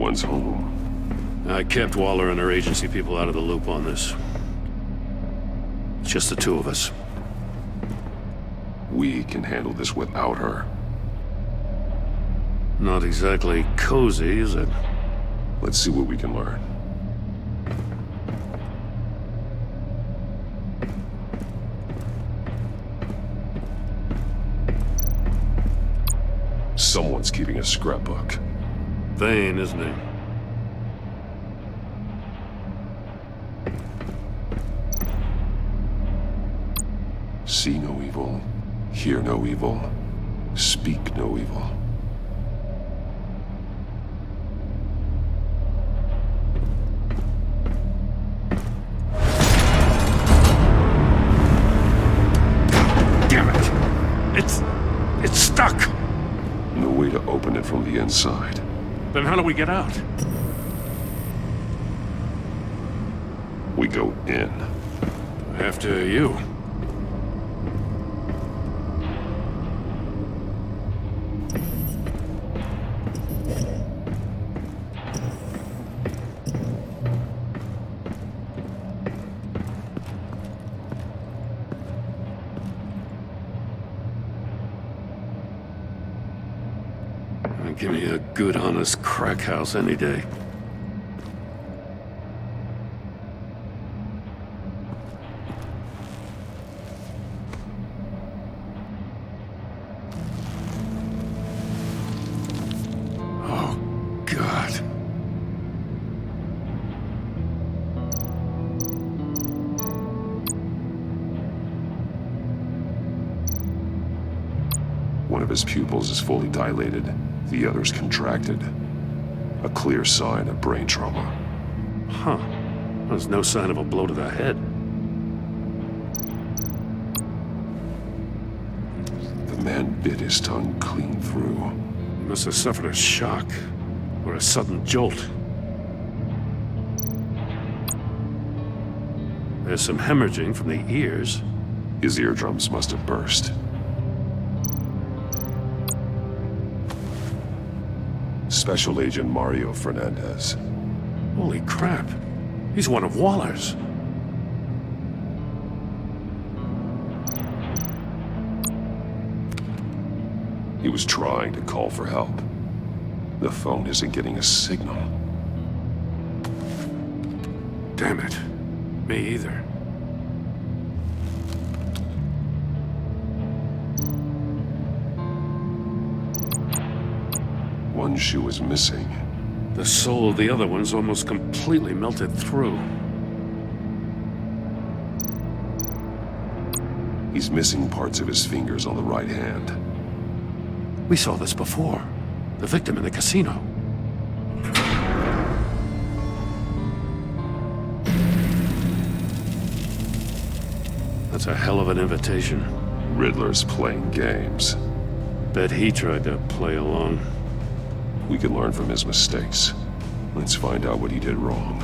everyone's home. I kept Waller and her agency people out of the loop on this. It's just the two of us. We can handle this without her. Not exactly cozy, is it? Let's see what we can learn. Someone's keeping a scrapbook. Vain, isn't he? See no evil, hear no evil, speak no evil. Damn it! It's stuck! No way to open it from the inside. Then how do we get out? We go in. After you. Give me a good, honest crack house any day. Oh, God. One of his pupils is fully dilated. The other's contracted. A clear sign of brain trauma. Huh. There's no sign of a blow to the head. The man bit his tongue clean through. He must have suffered a shock, or a sudden jolt. There's some hemorrhaging from the ears. His eardrums must have burst. Special Agent Mario Fernandez. Holy crap. He's one of Waller's. He was trying to call for help. The phone isn't getting a signal. Damn it. Me either. One shoe is missing. The sole of the other one's almost completely melted through. He's missing parts of his fingers on the right hand. We saw this before. The victim in the casino. That's a hell of an invitation. Riddler's playing games. Bet he tried to play along. We can learn from his mistakes. Let's find out what he did wrong.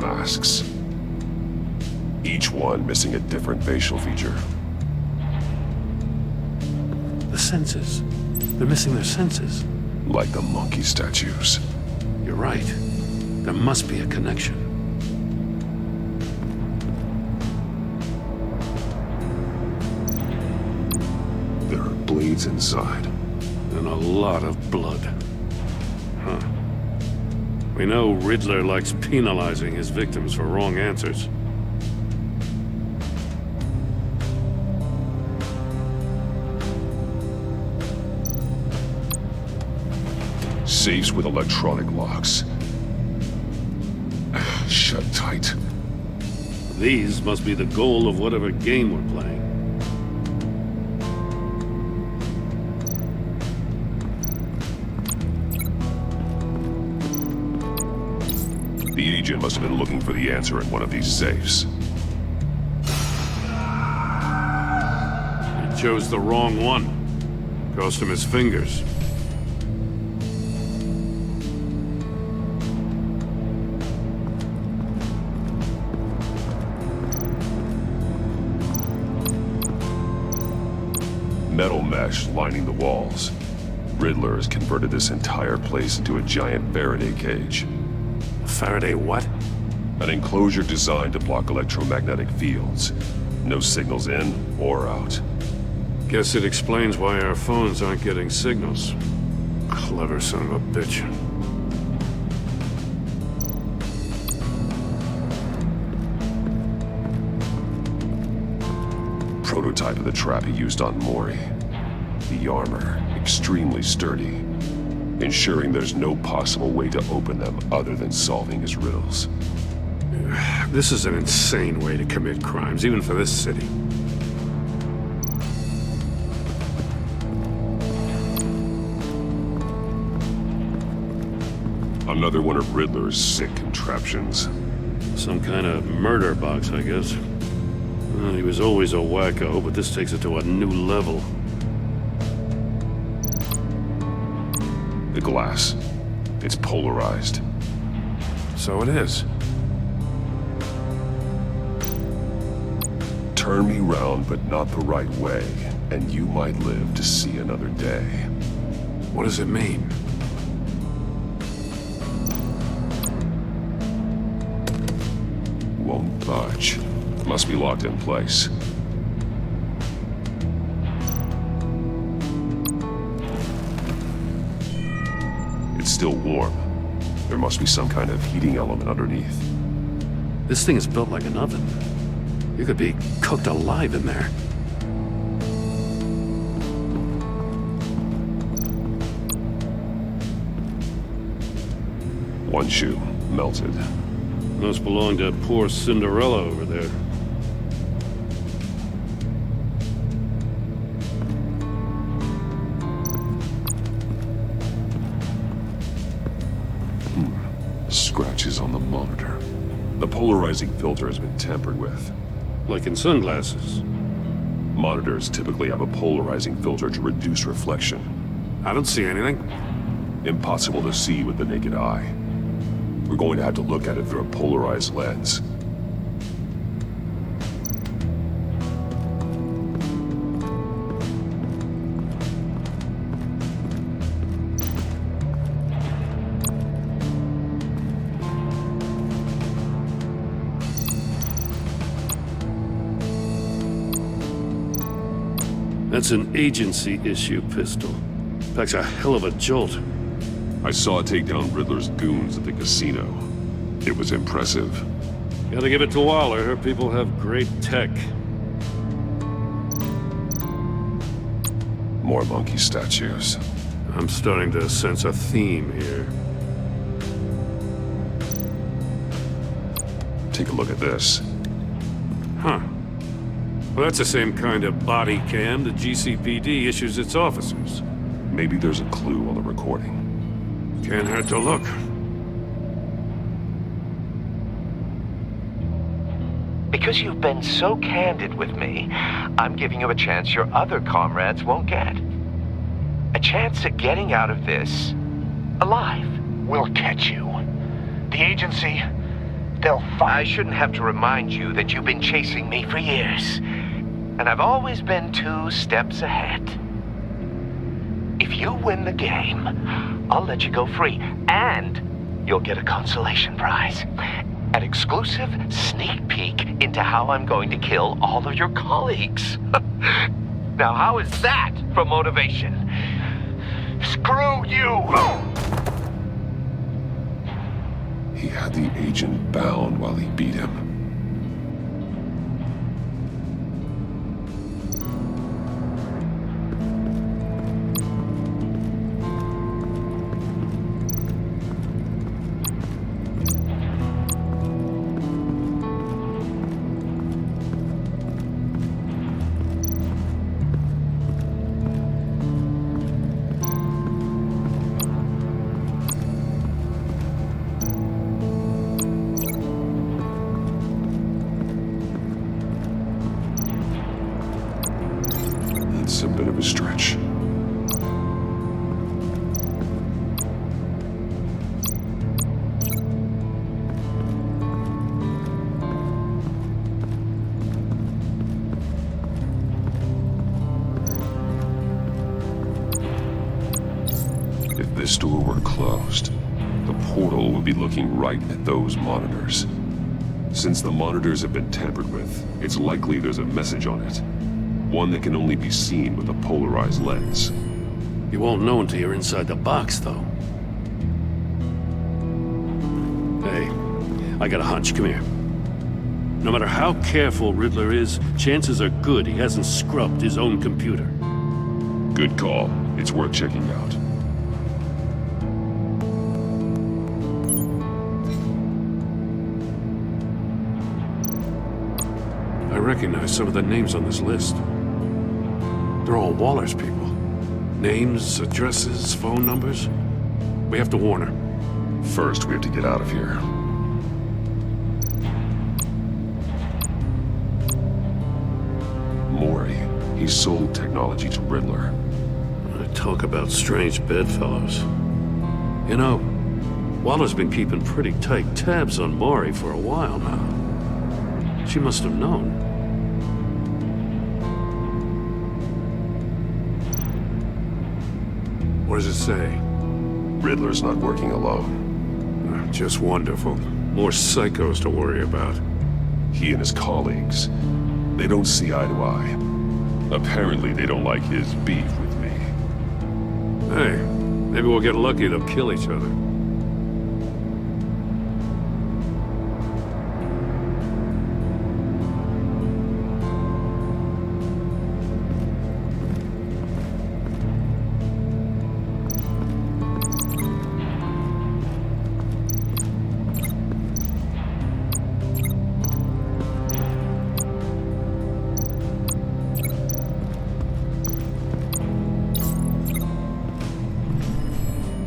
Masks. Each one missing a different facial feature. The senses. They're missing their senses. Like the monkey statues. You're right. There must be a connection. There are blades inside. And a lot of blood. Huh. We know Riddler likes penalizing his victims for wrong answers. Safes with electronic locks. Shut tight. These must be the goal of whatever game we're playing. The agent must have been looking for the answer in one of these safes. He chose the wrong one. Cost him his fingers. metal mesh lining the walls. Riddler has converted this entire place into a giant Faraday cage. Faraday what? An enclosure designed to block electromagnetic fields. No signals in or out. Guess it explains why our phones aren't getting signals. Clever son of a bitch. Prototype of the trap he used on Mori. The armor, extremely sturdy, ensuring there's no possible way to open them other than solving his riddles. This is an insane way to commit crimes, even for this city. Another one of Riddler's sick contraptions. Some kind of murder box, I guess. Well, he was always a wacko, but this takes it to a new level. The glass. It's polarized. So it is. Turn me round, but not the right way, and you might live to see another day. What does it mean? Won't budge. Must be locked in place. It's still warm. There must be some kind of heating element underneath. This thing is built like an oven. You could be cooked alive in there. One shoe, melted. Must belong to poor Cinderella over there. Scratches on the monitor. The polarizing filter has been tampered with. Like in sunglasses. Monitors typically have a polarizing filter to reduce reflection. I don't see anything. Impossible to see with the naked eye. We're going to have to look at it through a polarized lens. That's an agency-issue pistol. Packs a hell of a jolt. I saw it take down Riddler's goons at the casino. It was impressive. Gotta give it to Waller. Her people have great tech. More monkey statues. I'm starting to sense a theme here. Take a look at this. Huh. Well, that's the same kind of body cam the GCPD issues its officers. Maybe there's a clue on the recording. Can't hurt to look. Because you've been so candid with me, I'm giving you a chance your other comrades won't get. A chance at getting out of this alive. We'll catch you. The agency, they'll find... I shouldn't have to remind you that you've been chasing me for years. And I've always been 2 steps ahead. If you win the game, I'll let you go free. And you'll get a consolation prize. An exclusive sneak peek into how I'm going to kill all of your colleagues. Now, how is that for motivation? Screw you! He had the agent bound while he beat him. It's a bit of a stretch. this door were closed, the portal would be looking right at those monitors. Since the monitors have been tampered with, it's likely there's a message on it. One that can only be seen with a polarized lens. You won't know until you're inside the box, though. Hey, I got a hunch. Come here. No matter how careful Riddler is, chances are good he hasn't scrubbed his own computer. Good call. It's worth checking out. I recognize some of the names on this list. They're all Waller's people. Names, addresses, phone numbers. We have to warn her. First, we have to get out of here. Mori. He sold technology to Riddler. Talk about strange bedfellows. You know, Waller's been keeping pretty tight tabs on Mori for a while now. She must have known. What does it say? Riddler's not working alone. Just wonderful. More psychos to worry about. He and his colleagues, they don't see eye to eye. Apparently, they don't like his beef with me. Hey, maybe we'll get lucky they'll kill each other.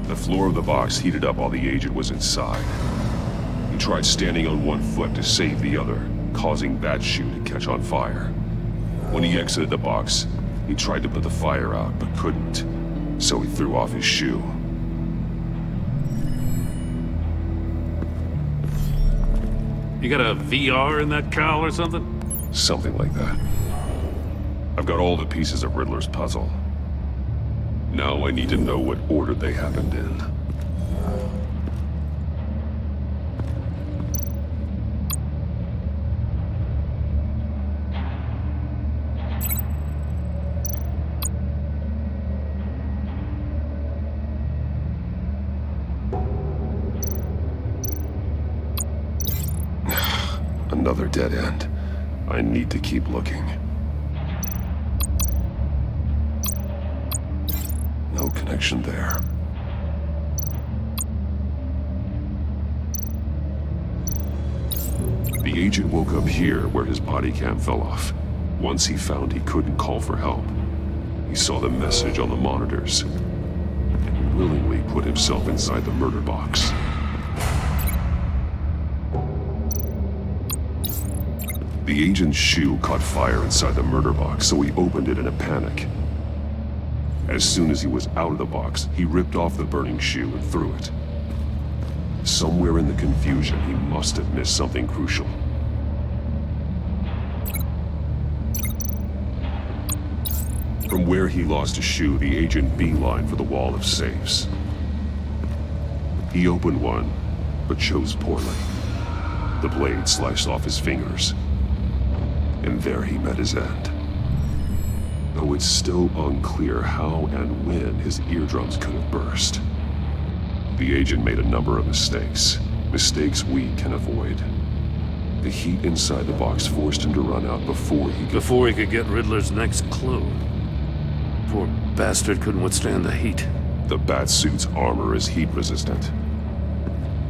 The floor of the box heated up while the agent was inside. He tried standing on one foot to save the other, causing that shoe to catch on fire. When he exited the box, he tried to put the fire out, but couldn't, so he threw off his shoe. You got a VR in that cowl or something? Something like that. I've got all the pieces of Riddler's puzzle. Now I need to know what order they happened in. Another dead end. I need to keep looking. No connection there. The agent woke up here where his body cam fell off. Once he found he couldn't call for help, he saw the message on the monitors and willingly put himself inside the murder box. The agent's shoe caught fire inside the murder box, so he opened it in a panic. As soon as he was out of the box, he ripped off the burning shoe and threw it. Somewhere in the confusion, he must have missed something crucial. From where he lost his shoe, the agent beelined for the wall of safes. He opened one, but chose poorly. The blade sliced off his fingers, and there he met his end. Though it's still unclear how and when his eardrums could have burst. The agent made a number of mistakes. Mistakes we can avoid. The heat inside the box forced him to run out before he could get Riddler's next clue. Poor bastard couldn't withstand the heat. The Batsuit's armor is heat resistant.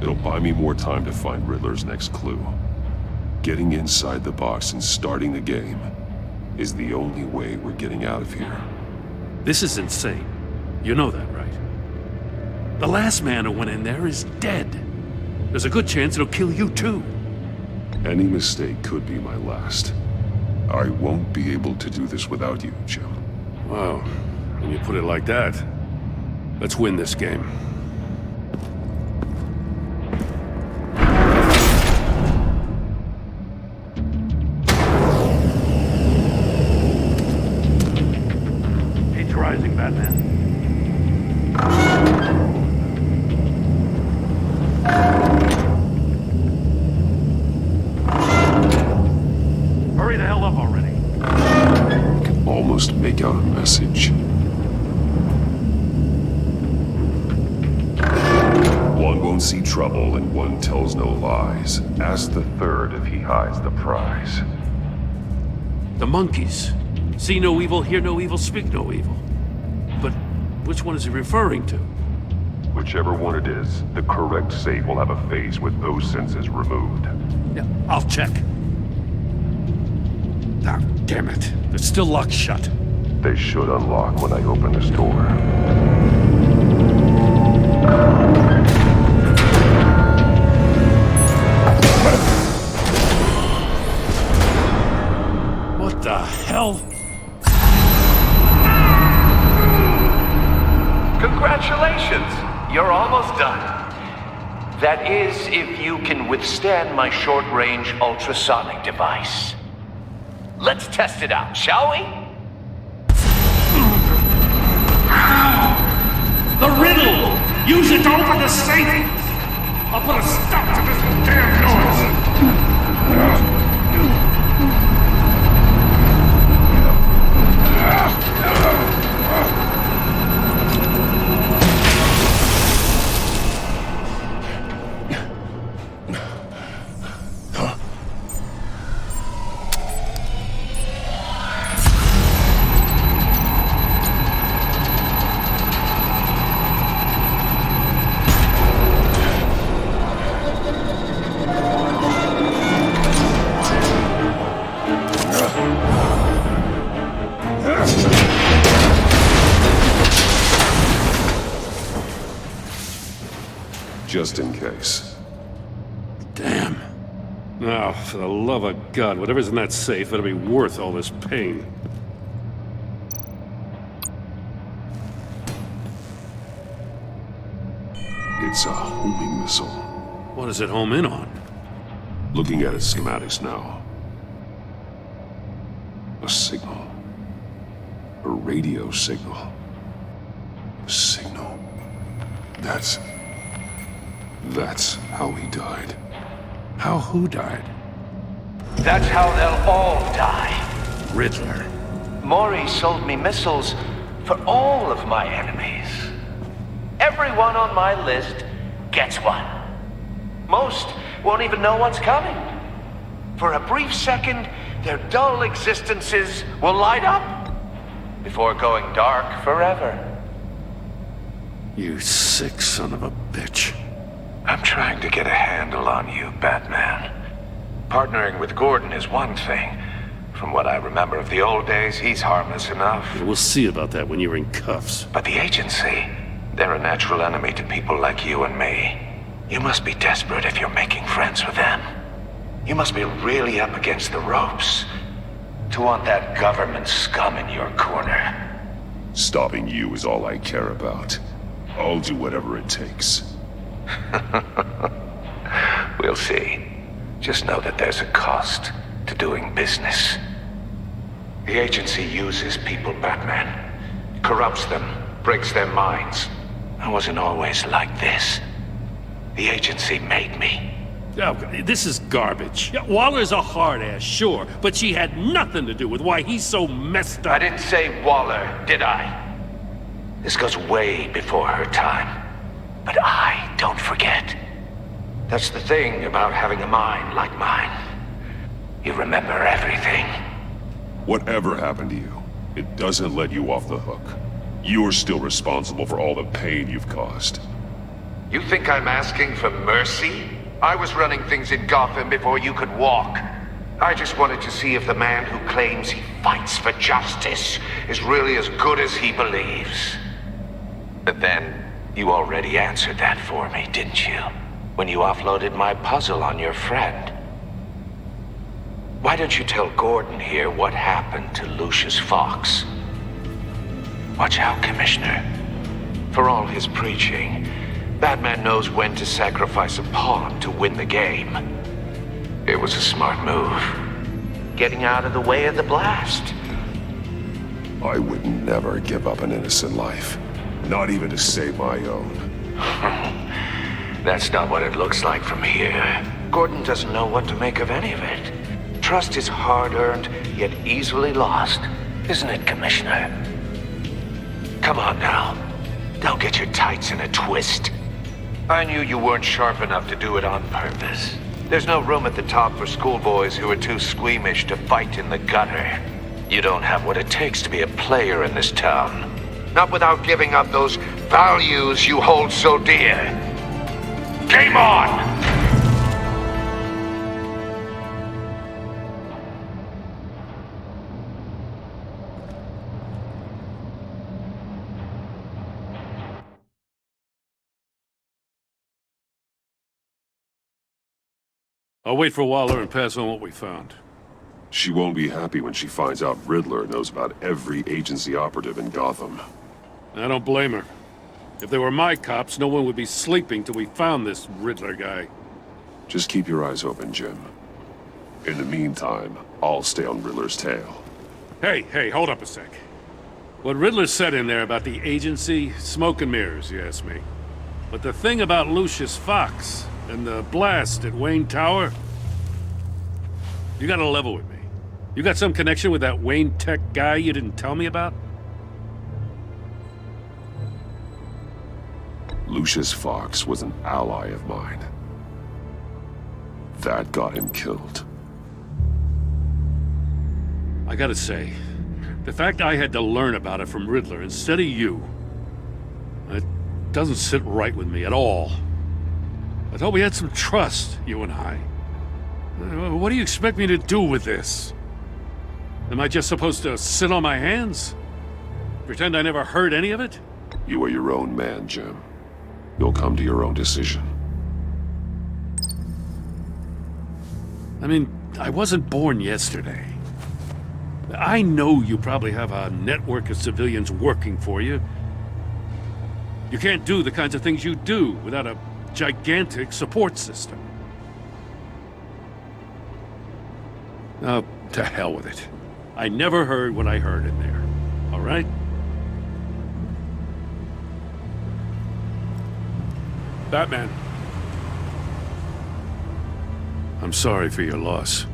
It'll buy me more time to find Riddler's next clue. Getting inside the box and starting the game is the only way we're getting out of here. This is insane. You know that, right? The last man who went in there is dead. There's a good chance it'll kill you too. Any mistake could be my last. I won't be able to do this without you, Jim. Wow, when you put it like that, let's win this game. Heat's rising, Batman. almost make out a message. One won't see trouble and one tells no lies. Ask the third if he hides the prize. The monkeys. See no evil, hear no evil, speak no evil. But which one is he referring to? Whichever one it is, the correct save will have a phase with those senses removed. Yeah, I'll check. Ah, damn it. They're still locked shut. They should unlock when I open this door. What the hell? Congratulations! You're almost done. That is, if you can withstand my short-range ultrasonic device. Let's test it out, shall we? The riddle! Use it to open the safe! I'll put a stop to this damn noise! Just in case. Damn. Now, for the love of God, whatever's in that safe better be worth all this pain. It's a homing missile. What does it home in on? Looking at its schematics now. A signal. A radio signal. A signal. That's how he died. How who died? That's how they'll all die. Riddler. Maury sold me missiles for all of my enemies. Everyone on my list gets one. Most won't even know what's coming. For a brief second, their dull existences will light up before going dark forever. You sick son of a bitch. I'm trying to get a handle on you, Batman. Partnering with Gordon is one thing. From what I remember of the old days, he's harmless enough. We'll see about that when you're in cuffs. But the agency, they're a natural enemy to people like you and me. You must be desperate if you're making friends with them. You must be really up against the ropes to want that government scum in your corner. Stopping you is all I care about. I'll do whatever it takes. We'll see. Just know that there's a cost to doing business. The agency uses people, Batman. Corrupts them, breaks their minds. I wasn't always like this. The agency made me. Oh, this is garbage. Yeah, Waller's a hard-ass, sure, but she had nothing to do with why he's so messed up. I didn't say Waller, did I? This goes way before her time. But I don't forget. That's the thing about having a mind like mine. You remember everything. Whatever happened to you, it doesn't let you off the hook. You're still responsible for all the pain you've caused. You think I'm asking for mercy? I was running things in Gotham before you could walk. I just wanted to see if the man who claims he fights for justice is really as good as he believes. But then, you already answered that for me, didn't you? When you offloaded my puzzle on your friend. Why don't you tell Gordon here what happened to Lucius Fox? Watch out, Commissioner. For all his preaching, Batman knows when to sacrifice a pawn to win the game. It was a smart move. Getting out of the way of the blast. I would never give up an innocent life. Not even to save my own. That's not what it looks like from here. Gordon doesn't know what to make of any of it. Trust is hard-earned, yet easily lost. Isn't it, Commissioner? Come on now. Don't get your tights in a twist. I knew you weren't sharp enough to do it on purpose. There's no room at the top for schoolboys who are too squeamish to fight in the gutter. You don't have what it takes to be a player in this town. Not without giving up those values you hold so dear. Game on! I'll wait for Waller and pass on what we found. She won't be happy when she finds out Riddler knows about every agency operative in Gotham. I don't blame her. If they were my cops, no one would be sleeping till we found this Riddler guy. Just keep your eyes open, Jim. In the meantime, I'll stay on Riddler's tail. Hey, hold up a sec. What Riddler said in there about the agency, smoke and mirrors, you ask me. But the thing about Lucius Fox and the blast at Wayne Tower, you gotta level with me. You got some connection with that Wayne Tech guy you didn't tell me about? Lucius Fox was an ally of mine. That got him killed. I gotta say, the fact I had to learn about it from Riddler instead of you, it doesn't sit right with me at all. I thought we had some trust, you and I. What do you expect me to do with this? Am I just supposed to sit on my hands? Pretend I never heard any of it? You are your own man, Jim. You'll come to your own decision. I mean, I wasn't born yesterday. I know you probably have a network of civilians working for you. You can't do the kinds of things you do without a gigantic support system. Oh, to hell with it. I never heard what I heard in there. All right? Batman. I'm sorry for your loss.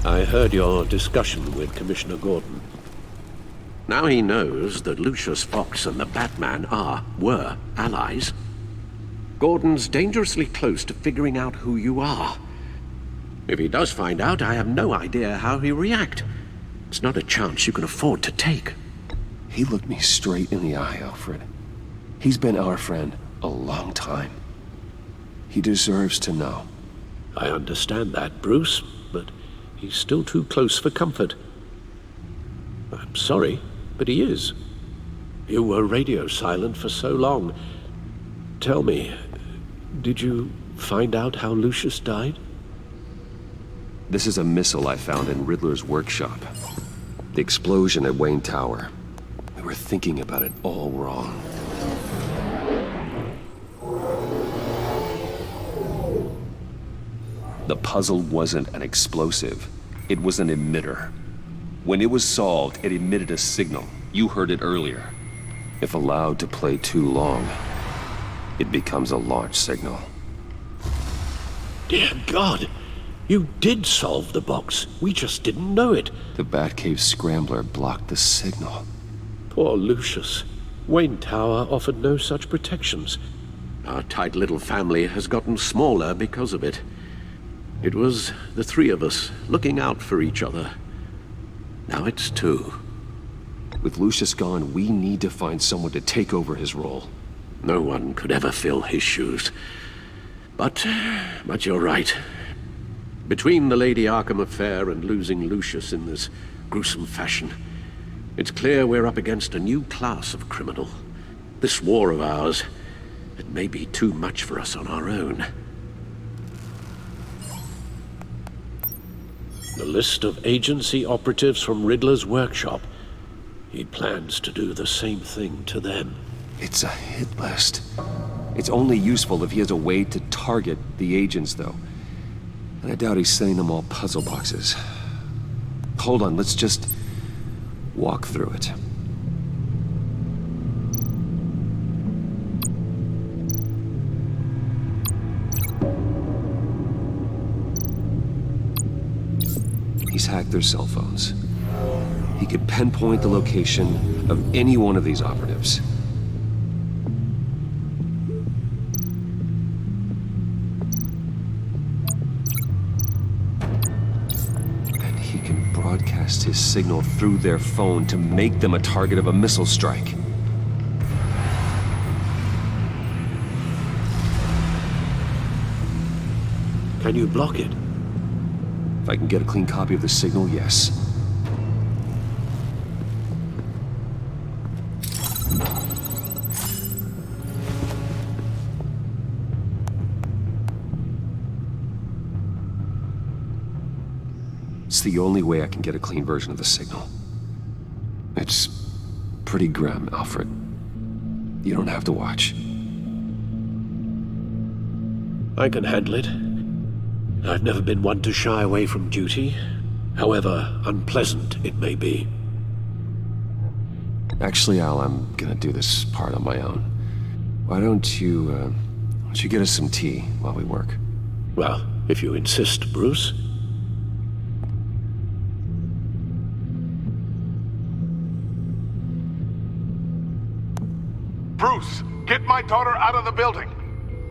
I heard your discussion with Commissioner Gordon. Now he knows that Lucius Fox and the Batman were allies. Gordon's dangerously close to figuring out who you are. If he does find out, I have no idea how he'll react. It's not a chance you can afford to take. He looked me straight in the eye, Alfred. He's been our friend a long time. He deserves to know. I understand that, Bruce, but he's still too close for comfort. I'm sorry, but he is. You were radio silent for so long. Tell me, did you find out how Lucius died? This is a missile I found in Riddler's workshop. The explosion at Wayne Tower. We were thinking about it all wrong. The puzzle wasn't an explosive. It was an emitter. When it was solved, it emitted a signal. You heard it earlier. If allowed to play too long, it becomes a launch signal. Dear God! You did solve the box. We just didn't know it. The Batcave scrambler blocked the signal. Poor Lucius. Wayne Tower offered no such protections. Our tight little family has gotten smaller because of it. It was the three of us looking out for each other. Now it's two. With Lucius gone, we need to find someone to take over his role. No one could ever fill his shoes. But you're right. Between the Lady Arkham affair and losing Lucius in this gruesome fashion, it's clear we're up against a new class of criminal. This war of ours, it may be too much for us on our own. The list of agency operatives from Riddler's workshop. He plans to do the same thing to them. It's a hit list. It's only useful if he has a way to target the agents, though. And I doubt he's sending them all puzzle boxes. Hold on, let's just walk through it. He's hacked their cell phones. He could pinpoint the location of any one of these operatives. And he can broadcast his signal through their phone to make them a target of a missile strike. Can you block it? If I can get a clean copy of the signal, yes. It's the only way I can get a clean version of the signal. It's pretty grim, Alfred. You don't have to watch. I can handle it. I've never been one to shy away from duty, however unpleasant it may be. Actually, Al, I'm gonna do this part on my own. Why don't you get us some tea while we work? Well, if you insist, Bruce. Bruce, get my daughter out of the building.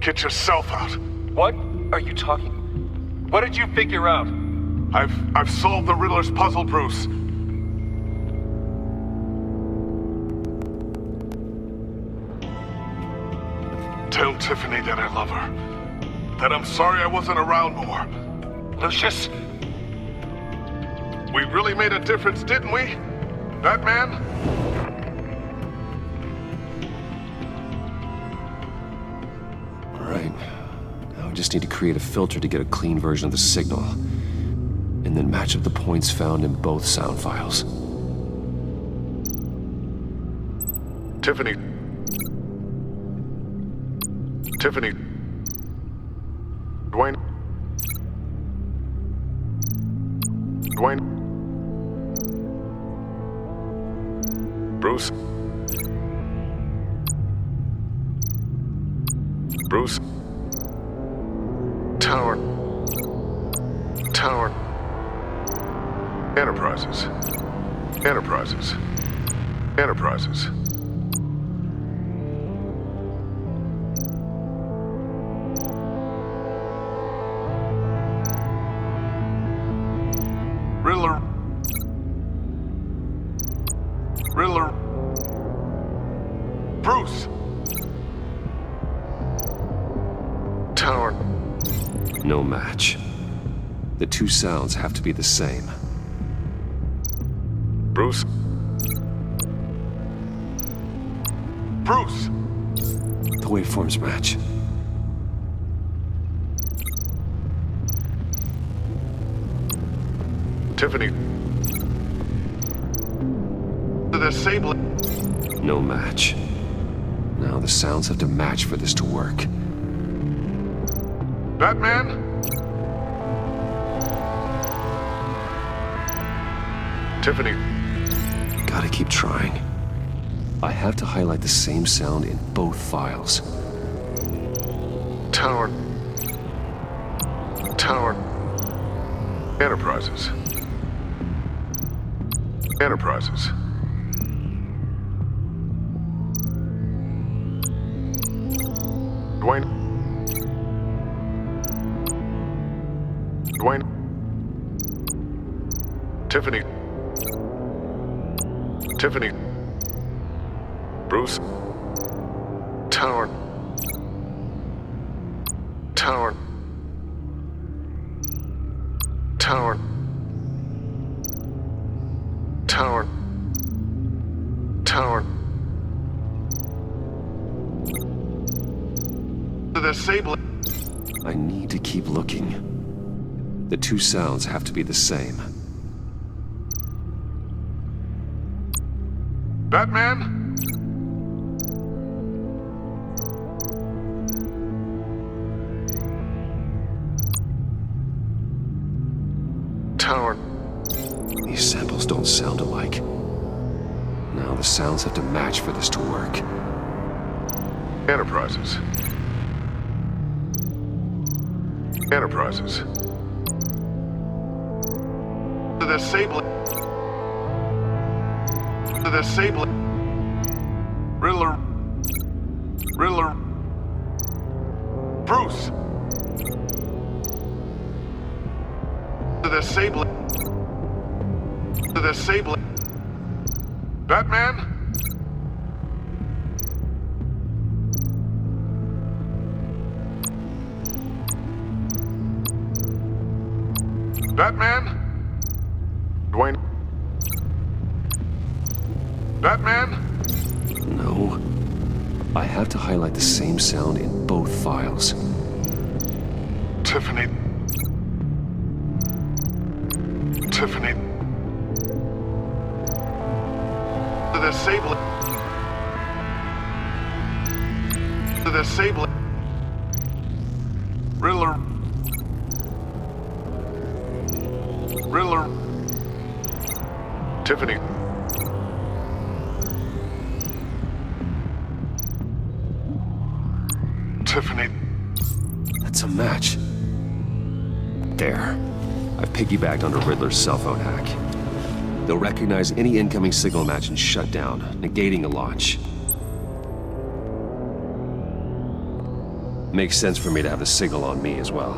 Get yourself out. What are you talking? What did you figure out? I've solved the Riddler's puzzle, Bruce. Tell Tiffany that I love her. That I'm sorry I wasn't around more. Lucius? We really made a difference, didn't we? Batman? All right. Now we just need to create a filter to get a clean version of the signal. And then match up the points found in both sound files. Tiffany. Dwayne. Bruce. Tower. Enterprises. Riddler. Bruce. Tower. No match. The two sounds have to be the same. Bruce. The waveforms match. Tiffany. Disable it. No match. Now the sounds have to match for this to work. Batman? Tiffany. Gotta keep trying. I have to highlight the same sound in both files. Tower. Enterprises. Dwayne. Tiffany. Bruce. Tower. Disable it. I need to keep looking. The two sounds have to be the same. Batman? sounds sound alike. Now the sounds have to match for this to work. Enterprises. Enterprises. The disabling. The disabling. Riddler. Riddler. Bruce. The disabling. The disabling. Batman? Batman? Dwayne? Batman? No. I have to highlight the same sound in both files. Tiffany. Tiffany. The disabling. The disabling. Riddler. Riddler. Tiffany. Tiffany. That's a match. There. I've piggybacked onto Riddler's cell phone hack. They'll recognize any incoming signal match and shut down, negating a launch. Makes sense for me to have the signal on me as well.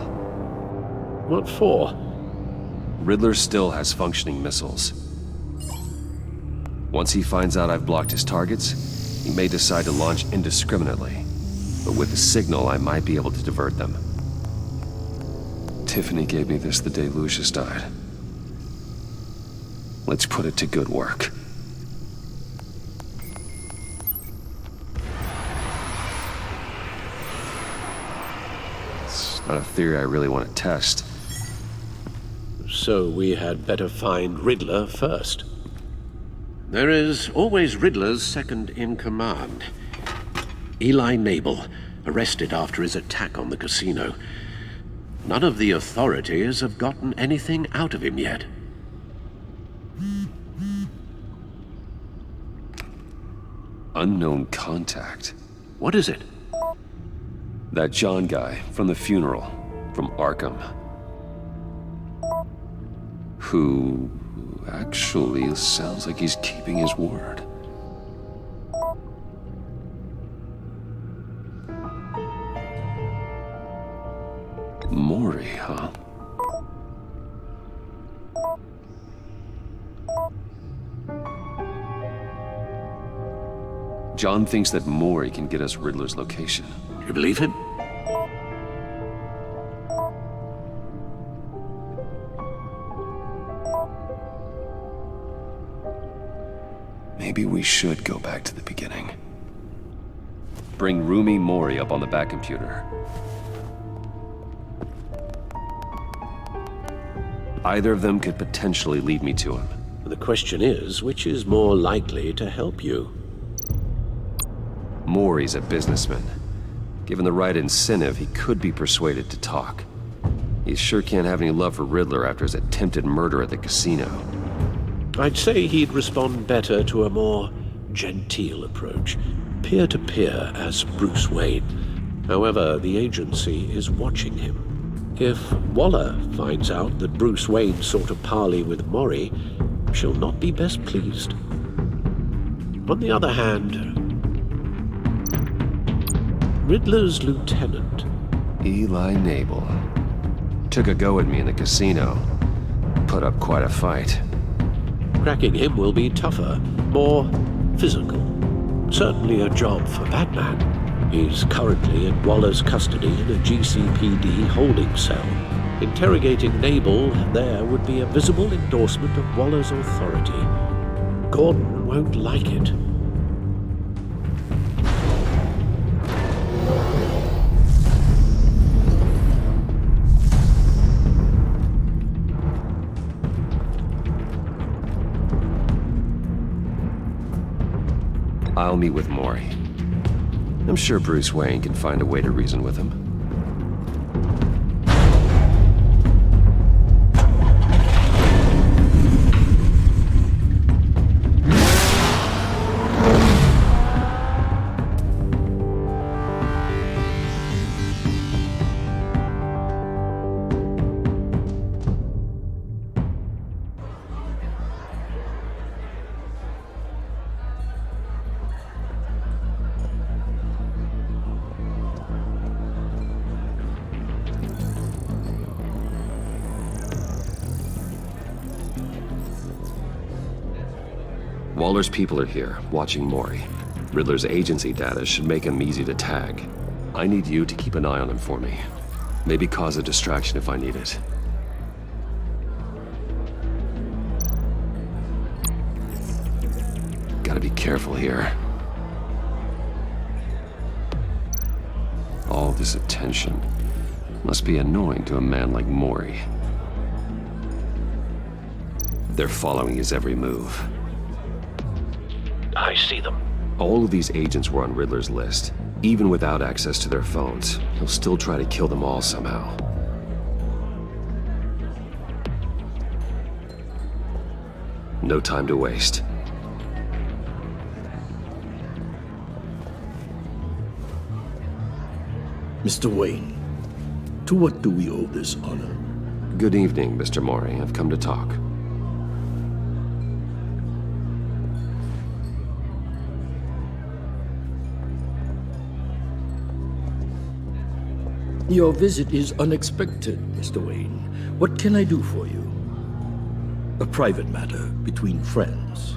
What for? Riddler still has functioning missiles. Once he finds out I've blocked his targets, he may decide to launch indiscriminately. But with the signal, I might be able to divert them. Tiffany gave me this the day Lucius died. Let's put it to good work. It's not a theory I really want to test. So we had better find Riddler first. There is always Riddler's second in command. Eli Nabel, arrested after his attack on the casino. None of the authorities have gotten anything out of him yet. Unknown contact. What is it? That John guy from the funeral, from Arkham. Who actually sounds like he's keeping his word. Maury, huh? John thinks that Maury can get us Riddler's location. You believe him? Maybe we should go back to the beginning. Bring Rumi Mori up on the back computer. Either of them could potentially lead me to him. The question is, which is more likely to help you? Mori's a businessman. Given the right incentive, he could be persuaded to talk. He sure can't have any love for Riddler after his attempted murder at the casino. I'd say he'd respond better to a more genteel approach, peer-to-peer as Bruce Wayne. However, the agency is watching him. If Waller finds out that Bruce Wayne sought a parley with Mori, she'll not be best pleased. On the other hand, Riddler's lieutenant, Eli Nabel, took a go at me in the casino. Put up quite a fight. cracking him will be tougher, more physical. Certainly a job for Batman. He's currently in Waller's custody in a GCPD holding cell. Interrogating Nabel there would be a visible endorsement of Waller's authority. Gordon won't like it. I'll meet with Mori. I'm sure Bruce Wayne can find a way to reason with him. Waller's people are here, watching Mori. Riddler's agency data should make him easy to tag. I need you to keep an eye on him for me. Maybe cause a distraction if I need it. Gotta be careful here. All this attention must be annoying to a man like Mori. They're following his every move. I see them. All of these agents were on Riddler's list. Even without access to their phones, he'll still try to kill them all somehow. No time to waste. Mr. Wayne, to what do we owe this honor? Good evening, Mr. Mori. I've come to talk. Your visit is unexpected, Mr. Wayne. What can I do for you? A private matter between friends.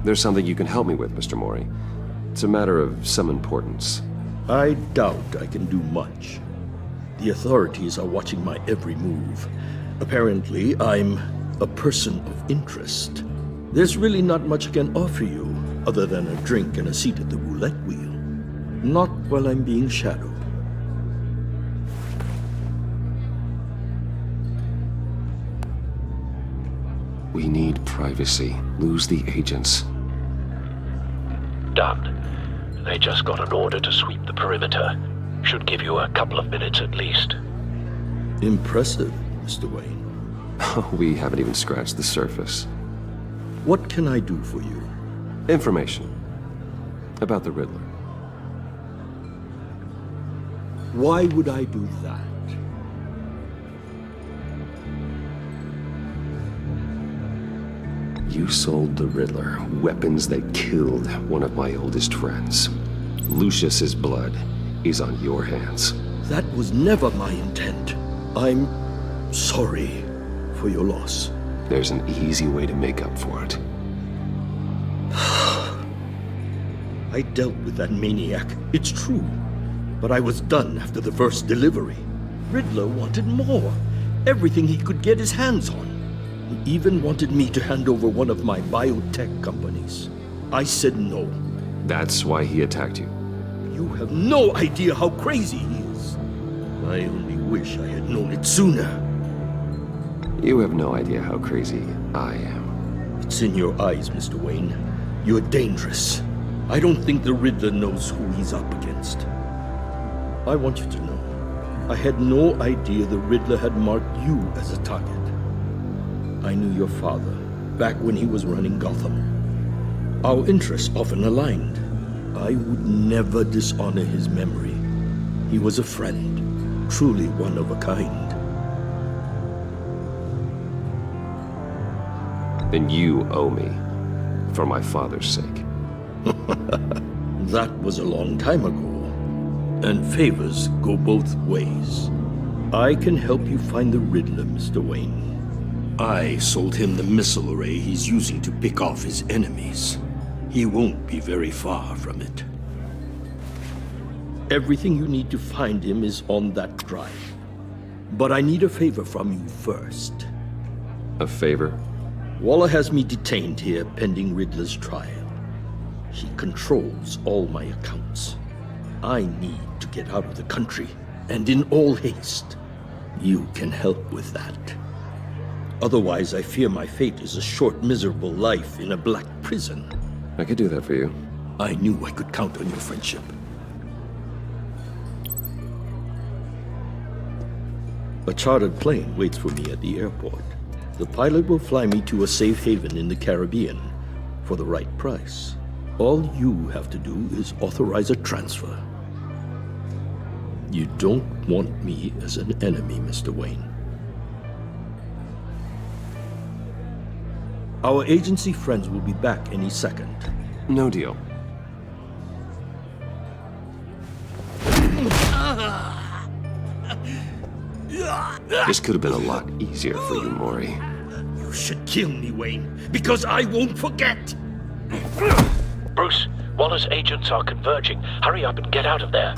There's something you can help me with, Mr. Mori. It's a matter of some importance. I doubt I can do much. The authorities are watching my every move. Apparently, I'm a person of interest. There's really not much I can offer you, other than a drink and a seat at the roulette wheel. Not while I'm being shadowed. We need privacy. Lose the agents. Done. They just got an order to sweep the perimeter. Should give you a couple of minutes at least. Impressive, Mr. Wayne. We haven't even scratched the surface. What can I do for you? Information. About the Riddler. Why would I do that? You sold the Riddler weapons that killed one of my oldest friends. Lucius's blood is on your hands. That was never my intent. I'm sorry for your loss. There's an easy way to make up for it. I dealt with that maniac, it's true. But I was done after the first delivery. Riddler wanted more. Everything he could get his hands on. He even wanted me to hand over one of my biotech companies. I said no. That's why he attacked you. You have no idea how crazy he is. I only wish I had known it sooner. You have no idea how crazy I am. It's in your eyes, Mr. Wayne. You're dangerous. I don't think the Riddler knows who he's up against. I want you to know, I had no idea the Riddler had marked you as a target. I knew your father, back when he was running Gotham. Our interests often aligned. I would never dishonor his memory. He was a friend, truly one of a kind. Then you owe me, for my father's sake. That was a long time ago, and favors go both ways. I can help you find the Riddler, Mr. Wayne. I sold him the missile array he's using to pick off his enemies. He won't be very far from it. Everything you need to find him is on that drive. But I need a favor from you first. A favor? Waller has me detained here pending Riddler's trial. He controls all my accounts. I need to get out of the country, and in all haste. You can help with that. Otherwise, I fear my fate is a short, miserable life in a black prison. I could do that for you. I knew I could count on your friendship. A chartered plane waits for me at the airport. The pilot will fly me to a safe haven in the Caribbean for the right price. All you have to do is authorize a transfer. You don't want me as an enemy, Mr. Wayne. Our agency friends will be back any second. No deal. This could have been a lot easier for you, Mori. You should kill me, Wayne, because I won't forget! Bruce, Waller's agents are converging. Hurry up and get out of there.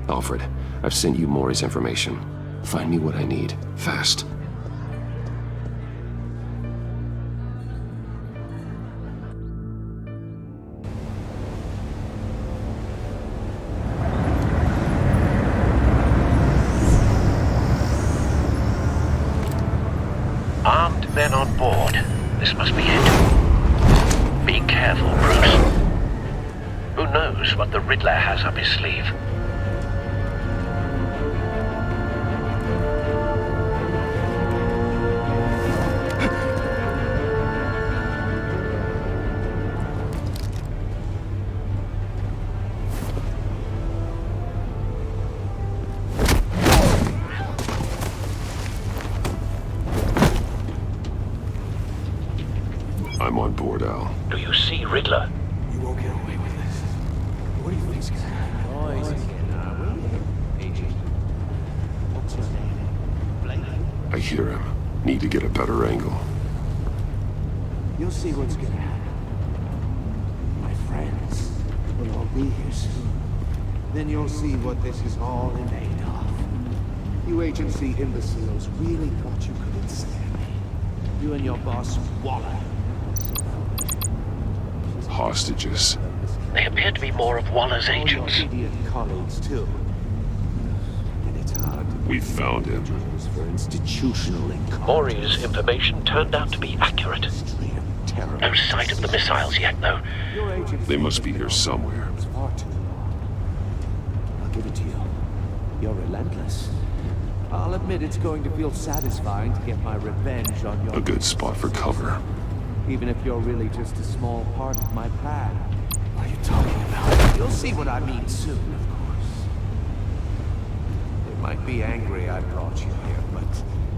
Alfred, I've sent you Maury's information. Find me what I need, fast. Armed men on board. This must be it. Be careful, Bruce. Who knows what the Riddler has up his sleeve? I'm on board, Al. Do you see Riddler? You won't get away with this. What do you think's gonna happen? What's your name? Blake? I hear him. Need to get a better angle. You'll see what's gonna happen. My friends will all be here soon. Then you'll see what this is all made of. You agency imbeciles really thought you could ensnare me. You and your boss, Waller. Hostages. They appear to be more of Waller's agents. Idiot colleagues, too. And it's hard to We found him. for institutional incompetence. Maury's information turned out to be accurate. No sight of the missiles yet, though. They must be here somewhere. It's far too long. I'll give it to you. You're relentless. I'll admit it's going to feel satisfying to get my revenge on your... A good spot for cover. Even if you're really just a small part of my plan. What are you talking about? You'll see what I mean soon, of course. They might be angry I brought you here, but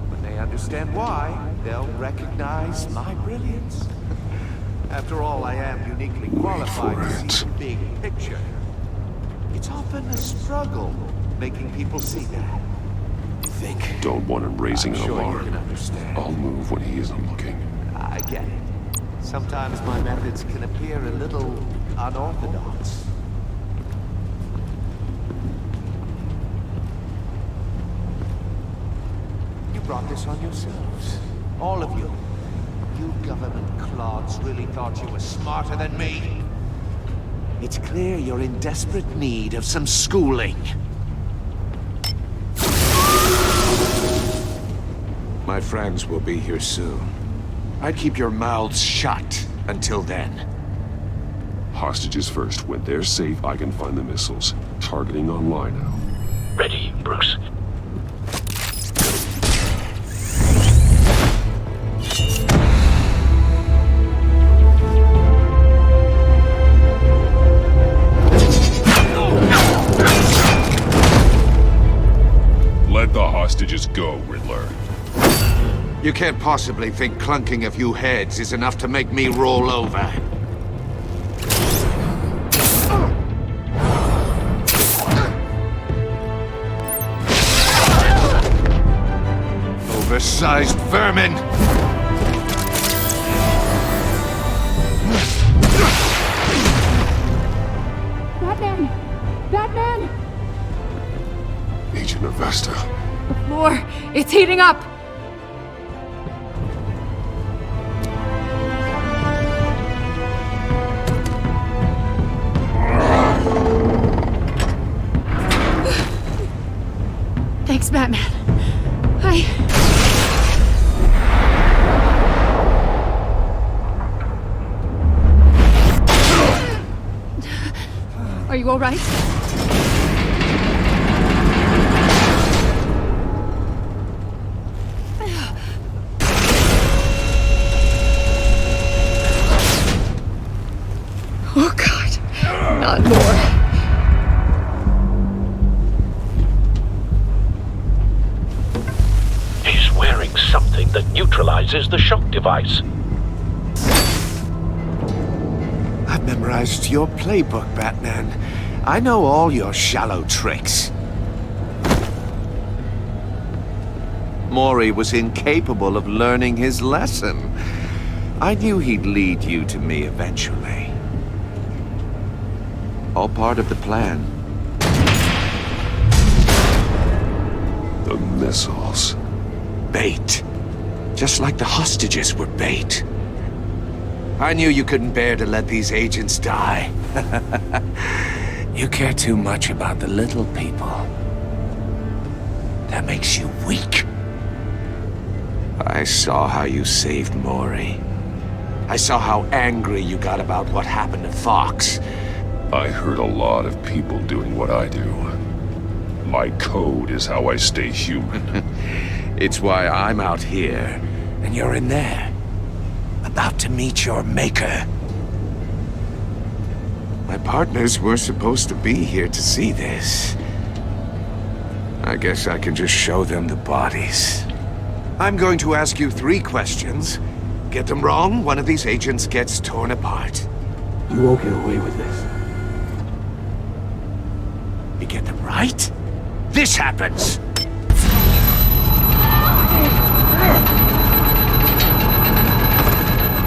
when they understand why, they'll recognize my brilliance. After all, I am uniquely qualified to see the big picture. It's often a struggle making people see that. Don't want him raising I'm an sure you alarm. can understand. I'll move when he isn't looking. I get it. Sometimes my methods can appear a little unorthodox. You brought this on yourselves. All of you. You government clods really thought you were smarter than me. It's clear you're in desperate need of some schooling. My friends will be here soon. I'd keep your mouths shut until then. Hostages first. When they're safe, I can find the missiles. Targeting online now. Ready, Bruce. Let the hostages go, Riddler. You can't possibly think clunking a few heads is enough to make me roll over. Oversized vermin! Batman! Batman! Agent Avesta. The floor! It's heating up! Thanks, Batman. Are you all right? Oh, God. Not more. Something that neutralizes the shock device. I've memorized your playbook, Batman. I know all your shallow tricks. Maury was incapable of learning his lesson. I knew he'd lead you to me eventually. All part of the plan. The missiles. Bait. Just like the hostages were bait. I knew you couldn't bear to let these agents die. You care too much about the little people. That makes you weak. I saw how you saved Maury. I saw how angry you got about what happened to Fox. I heard a lot of people doing what I do. My code is how I stay human. It's why I'm out here, and you're in there. About to meet your maker. My partners were supposed to be here to see this. I guess I can just show them the bodies. I'm going to ask you 3 questions. Get them wrong, one of these agents gets torn apart. You won't get away with this. You get them right, this happens!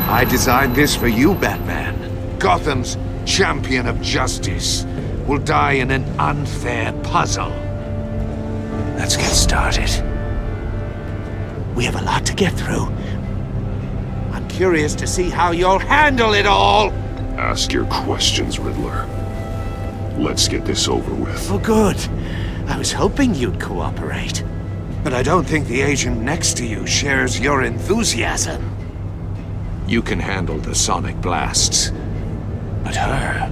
I designed this for you, Batman. Gotham's champion of justice will die in an unfair puzzle. Let's get started. We have a lot to get through. I'm curious to see how you'll handle it all! Ask your questions, Riddler. Let's get this over with. Oh, good. I was hoping you'd cooperate. But I don't think the agent next to you shares your enthusiasm. You can handle the sonic blasts. But her...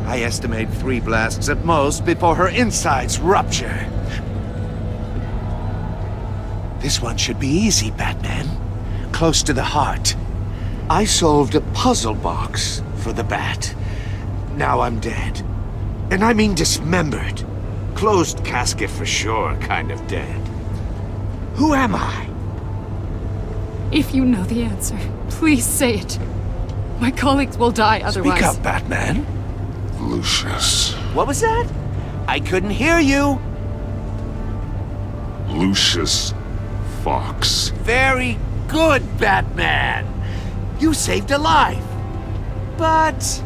I estimate 3 blasts at most before her insides rupture. This one should be easy, Batman. Close to the heart. I solved a puzzle box for the Bat. Now I'm dead. And I mean dismembered. Closed casket for sure, kind of dead. Who am I? If you know the answer, please say it. My colleagues will die otherwise. Speak up, Batman. Lucius. What was that? I couldn't hear you. Lucius Fox. Very good, Batman. You saved a life. But...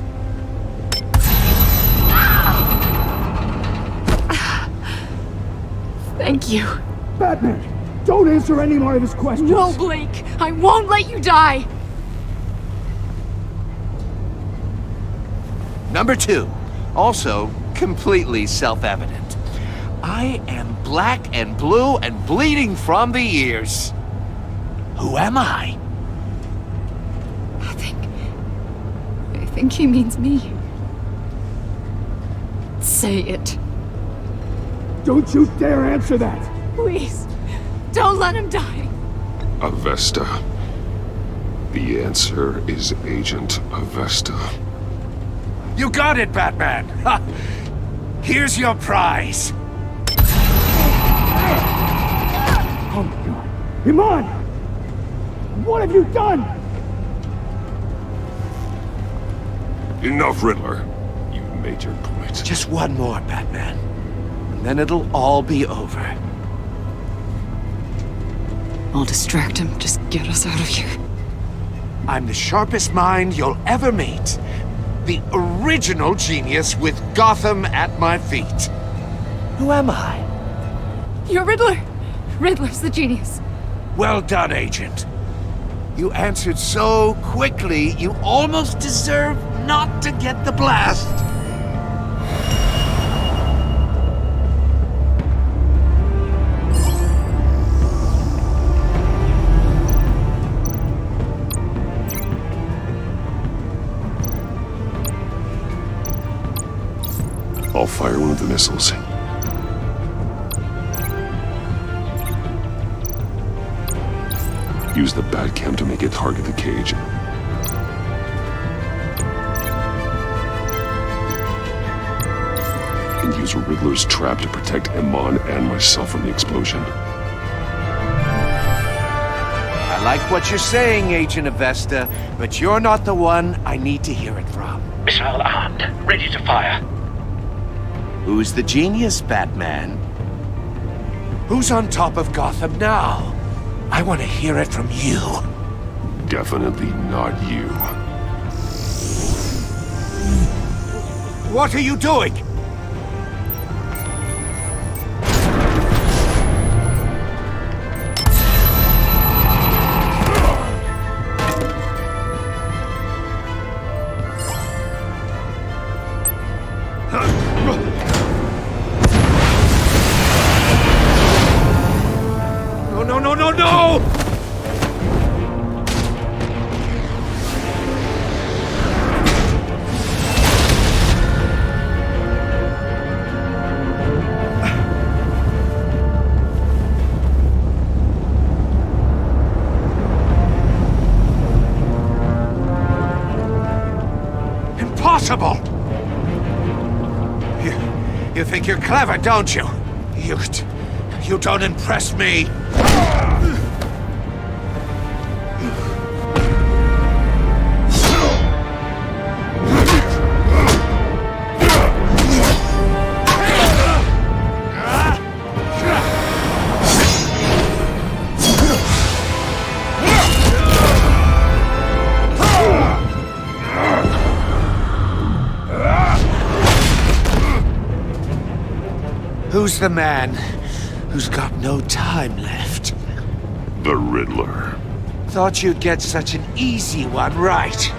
Thank you. Batman, don't answer any more of his questions. No, Blake. I won't let you die. Number 2. Also, completely self-evident. I am black and blue and bleeding from the ears. Who am I? I think he means me. Say it. Don't you dare answer that! Please, don't let him die. Avesta. The answer is Agent Avesta. You got it, Batman! Ha! Here's your prize! Oh my god. Iman! What have you done? Enough, Riddler. You've made your point. Just one more, Batman. And then it'll all be over. I'll distract him. Just get us out of here. I'm the sharpest mind you'll ever meet. The original genius with Gotham at my feet. Who am I? You're Riddler. Riddler's the genius. Well done, Agent. You answered so quickly, you almost deserve not to get the blast. I'll fire one of the missiles. Use the Batcam to make it target the cage. And use Riddler's trap to protect Iman and myself from the explosion. I like what you're saying, Agent Avesta, but you're not the one I need to hear it from. Missile armed, ready to fire. Who's the genius, Batman? Who's on top of Gotham now? I want to hear it from you. Definitely not you. What are you doing? No! Impossible! You think you're clever, don't you? You don't impress me. Who's the man who's got no time left? The Riddler. Thought you'd get such an easy one right.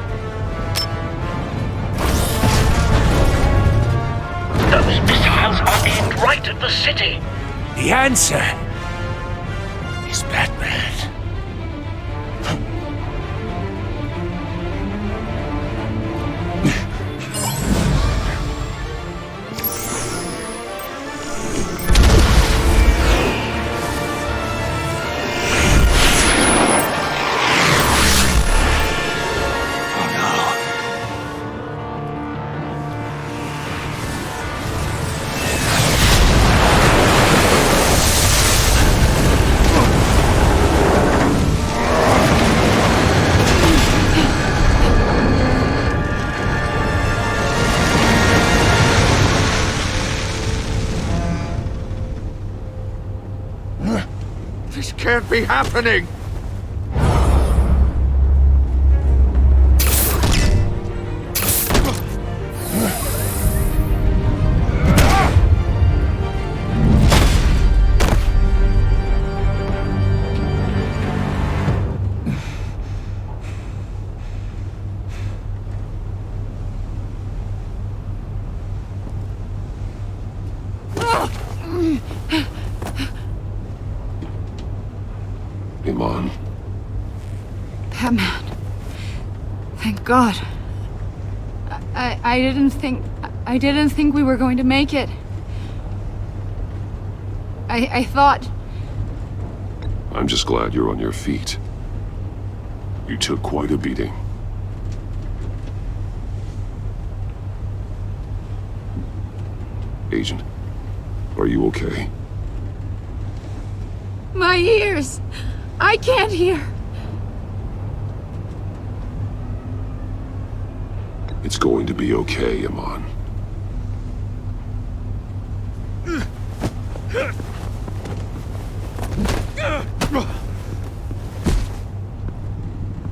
Those missiles are aimed right at the city. The answer is Batman. This can't be happening! Iman. Batman. Thank God. I didn't think we were going to make it. I thought... I'm just glad you're on your feet. You took quite a beating. Agent, are you okay? My ears! I can't hear! It's going to be okay, Iman.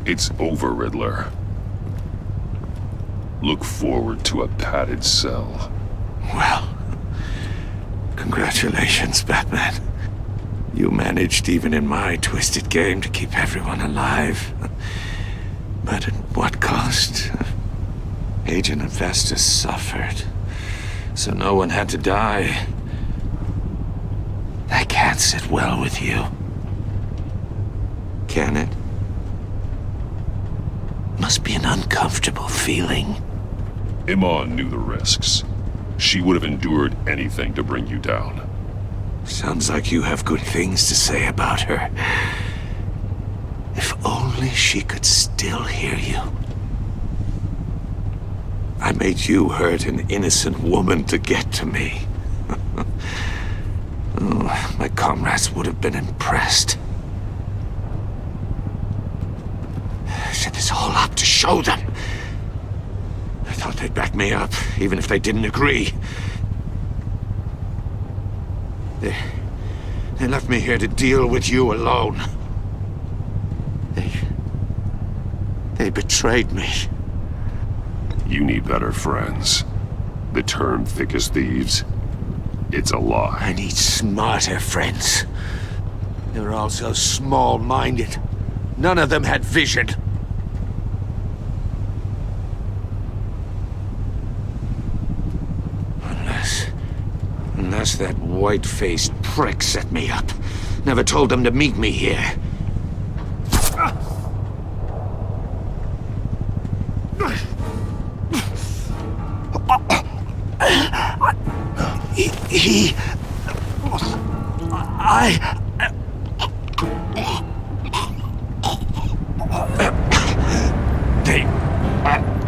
It's over, Riddler. Look forward to a padded cell. Well, congratulations, Batman. You managed, even in my twisted game, to keep everyone alive. But at what cost? Agent Infestus suffered, so no one had to die. That can't sit well with you. Can it? Must be an uncomfortable feeling. Iman knew the risks. She would have endured anything to bring you down. Sounds like you have good things to say about her. If only she could still hear you. I made you hurt an innocent woman to get to me. Oh, my comrades would have been impressed. I set this all up to show them. I thought they'd back me up, even if they didn't agree. They left me here to deal with you alone. They betrayed me. You need better friends. The term thick as thieves, it's a lie. I need smarter friends. They were all so small-minded. None of them had vision. Unless that white-faced prick set me up. Never told them to meet me here.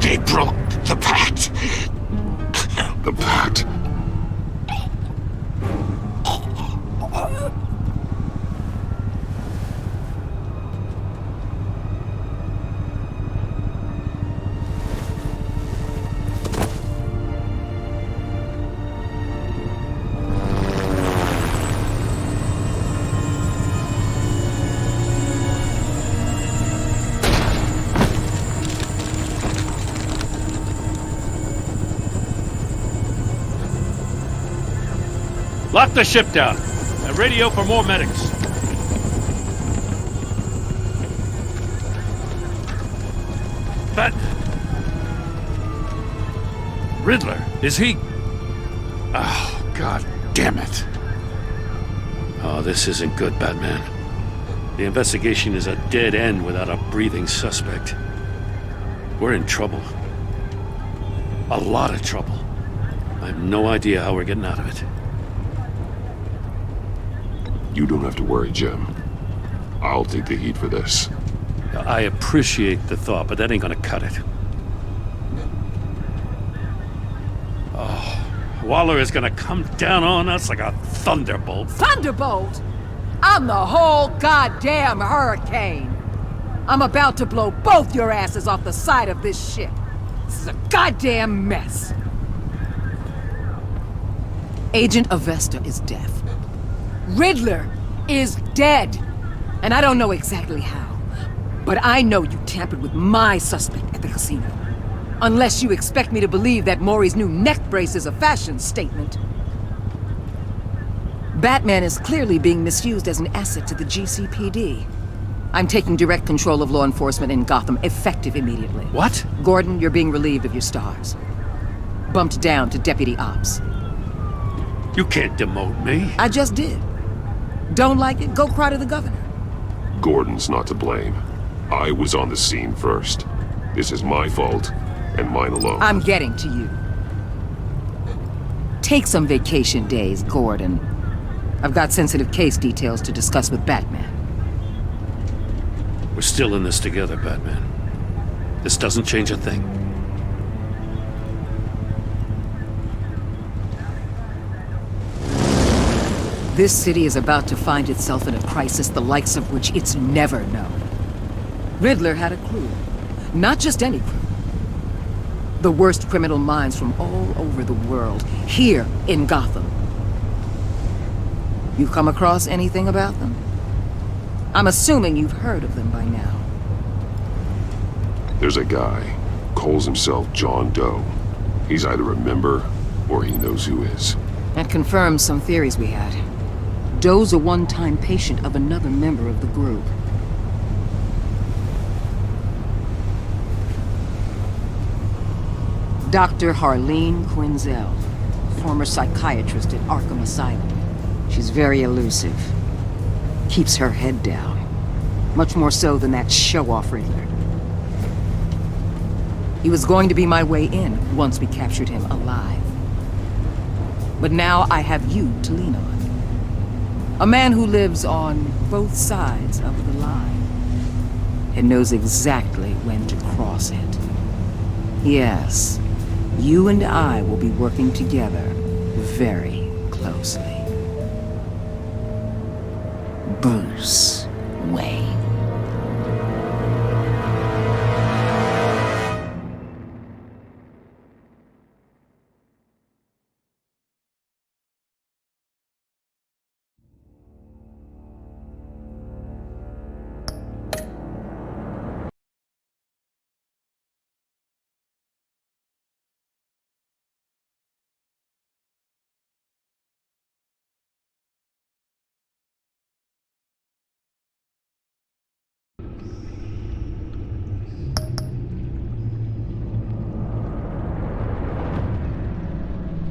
They broke the pact. The pact? Lock the ship down. And radio for more medics. But... Riddler, is he... Oh, God damn it. Oh, this isn't good, Batman. The investigation is a dead end without a breathing suspect. We're in trouble. A lot of trouble. I have no idea how we're getting out of it. You don't have to worry, Jim. I'll take the heat for this. I appreciate the thought, but that ain't gonna cut it. Oh, Waller is gonna come down on us like a thunderbolt. Thunderbolt? I'm the whole goddamn hurricane. I'm about to blow both your asses off the side of this ship. This is a goddamn mess. Agent Avesta is dead. Riddler is dead. And I don't know exactly how. But I know you tampered with my suspect at the casino. Unless you expect me to believe that Maury's new neck brace is a fashion statement. Batman is clearly being misused as an asset to the GCPD. I'm taking direct control of law enforcement in Gotham, effective immediately. What? Gordon, you're being relieved of your stars. Bumped down to Deputy Ops. You can't demote me. I just did. Don't like it? Go cry to the governor. Gordon's not to blame. I was on the scene first. This is my fault, and mine alone. I'm getting to you. Take some vacation days, Gordon. I've got sensitive case details to discuss with Batman. We're still in this together, Batman. This doesn't change a thing. This city is about to find itself in a crisis the likes of which it's never known. Riddler had a crew. Not just any crew. The worst criminal minds from all over the world, here in Gotham. You come across anything about them? I'm assuming you've heard of them by now. There's a guy, calls himself John Doe. He's either a member, or he knows who is. That confirms some theories we had. Doe's a one-time patient of another member of the group. Dr. Harleen Quinzel, former psychiatrist at Arkham Asylum. She's very elusive. Keeps her head down. Much more so than that show-off Riddler. He was going to be my way in once we captured him alive. But now I have you to lean on. A man who lives on both sides of the line and knows exactly when to cross it. Yes, you and I will be working together very closely. Bruce Wayne.